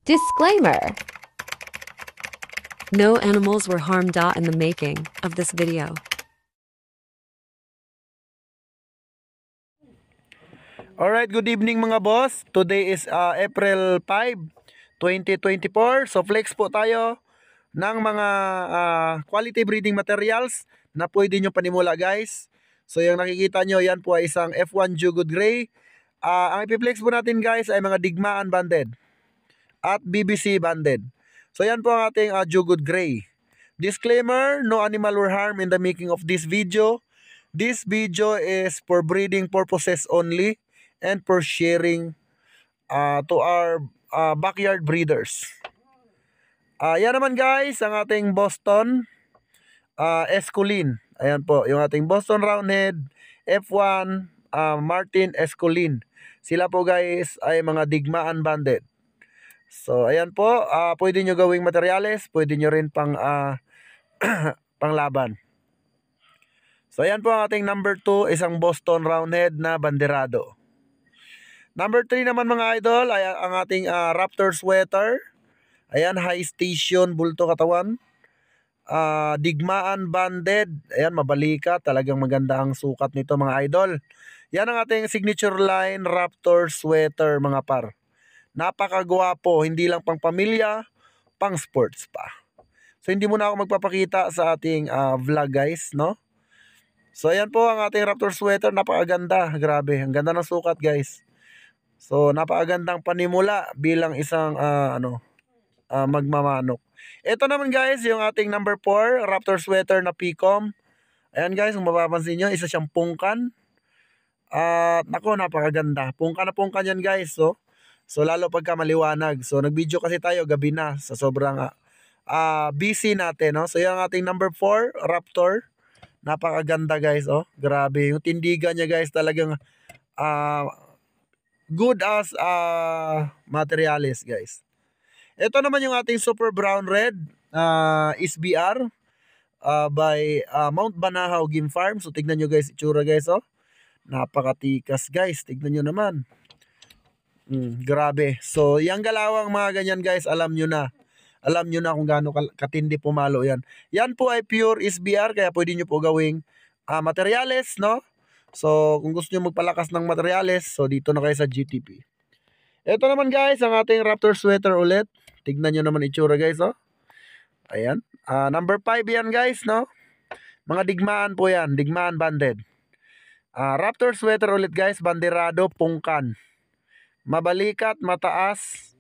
Disclaimer. No animals were harmed in the making of this video. Alright, good evening mga boss. Today is April 5, 2024. So flex po tayo ng mga quality breeding materials na pwede nyo panimula guys. So yung nakikita nyo, yan po ay isang F1 Jugod Gray. Ang ipiplex po natin guys ay mga digmaan banded at BBC banded. So yan po ang ating Jugod Gray. Disclaimer, no animal were harmed in the making of this video. This video is for breeding purposes only and for sharing to our backyard breeders. Yan naman guys, ang ating Boston Esculin. Ayan po, yung ating Boston Roundhead F1 Martin Esculin. Sila po guys ay mga digmaan banded. So ayan po, pwede nyo gawing materyales, pwede nyo rin pang panglaban. So ayan po ang ating number 2, isang Boston Roundhead na banderado. Number 3 naman mga idol ay ang ating Raptor Sweater. Ayan, high station, bulto katawan. Digmaan banded. Ayan, mabalika. Talagang maganda ang sukat nito mga idol. Yan ang ating signature line Raptor Sweater mga par. Napakagwapo, hindi lang pang pamilya, pang sports pa. So hindi muna ako magpapakita sa ating vlog guys, no? So ayan po ang ating Raptor Sweater, napakaganda. Grabe, ang ganda ng sukat guys. So napakagandang panimula bilang isang magmamanok. Ito naman guys, yung ating number 4, Raptor Sweater na Picom. Ayan guys, kung mapapansin nyo, isa siyang pungkan. Nako, napakaganda. Pungkan na pungkan yan guys. So lalo pagka maliwanag. So nag-video kasi tayo gabi na sa sobrang busy natin. No? So yung ating number 4, Raptor. Napakaganda guys. Grabe. Yung tindigan niya guys talagang good as materials guys. Ito naman yung ating Super Brown Red SBR by Mount Banahaw Game Farm. So tignan nyo guys, itsura guys. Napakatikas guys, tignan nyo naman. Grabe. So yung galawang mga ganyan guys, alam nyo na. Alam nyo na kung gaano katindi pumalo yan. Yan po ay pure SBR, kaya pwede nyo po gawing materials, no? So kung gusto nyo magpalakas ng materials, so dito na kayo sa GTP. Ito naman guys, ang ating Raptor Sweater ulit. Tignan nyo naman itsura guys, Ayan. Number 5 yan guys, no? Mga digmaan po yan, digmaan banded. Raptor Sweater ulit guys, banderado, pungkan. Mabalikat, mataas.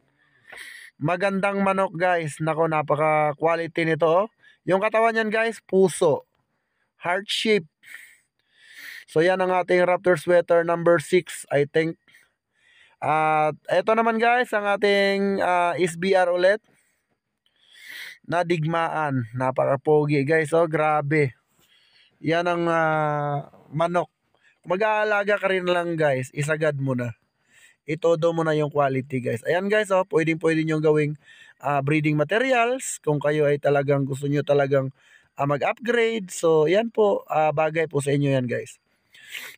Magandang manok guys. Nako, napaka quality nito, Yung katawan yan guys, puso. Heart shape. So yan ang ating Raptor Sweater number 6, I think. Ito naman guys, ang ating SBR ulit na digmaan. Napaka-pogi guys, grabe. Yan ang manok. Mag-aalaga ka rin lang guys, isagad mo na. Itodo mo na yung quality guys. Ayan guys, pwedeng nyo gawing breeding materials kung kayo ay talagang gusto nyo talagang mag-upgrade. So yan po, bagay po sa inyo yan guys.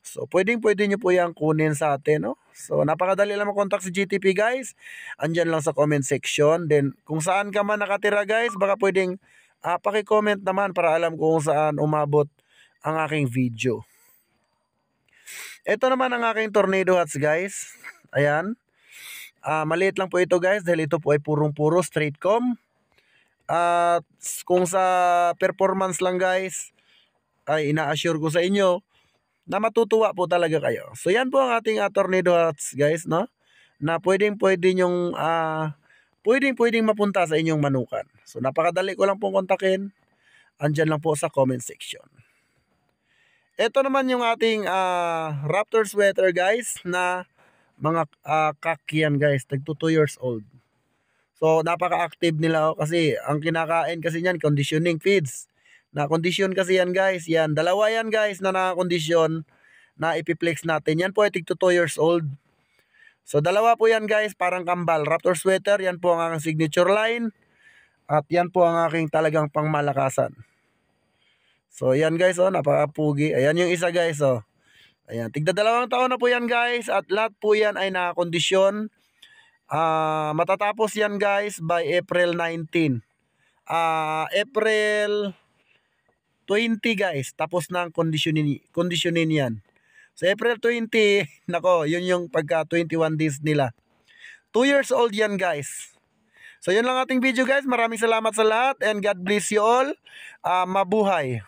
So pwede nyo po yan kunin sa atin, So napakadali lang mag-contact si GTP guys. Andyan lang sa comment section. Then kung saan ka man nakatira guys, baka pwedeng paki-comment naman para alam kung saan umabot ang aking video. Ito naman ang aking Tornado Hats guys. Ayan. Maliit lang po ito guys dahil ito po ay purong-puro straight comb. At kung sa performance lang guys, ay ina-assure ko sa inyo na matutuwa po talaga kayo. So yan po ang ating Tornado Hats guys, no? Na pwedeng mapunta sa inyong manukan. So napakadali ko lang pong kontakin. Andyan lang po sa comment section. Ito naman yung ating Raptor Sweater guys na mga kakyan guys, tagto 2 years old. So napaka-active nila kasi ang kinakain kasi niyan conditioning feeds. Na-condition kasi yan guys. Yan, dalawa yan guys na naka-condition na ipiplex natin. Yan po ay tig 2 years old. So dalawa po yan guys, parang kambal. Raptor Sweater, yan po ang aking signature line. At yan po ang aking talagang pangmalakasan. So yan guys, napaka-pugi. Ayan yung isa guys, Ayan, tigda 2 taon na po yan guys. At lahat po yan ay naka-condition. Matatapos yan guys by April 19. April 20 guys, tapos na ang conditionin yan. Sa April 20, nako, yun yung pagka 21 days nila. 2 years old yan guys. So yun lang ating video guys. Maraming salamat sa lahat and God bless you all. Mabuhay.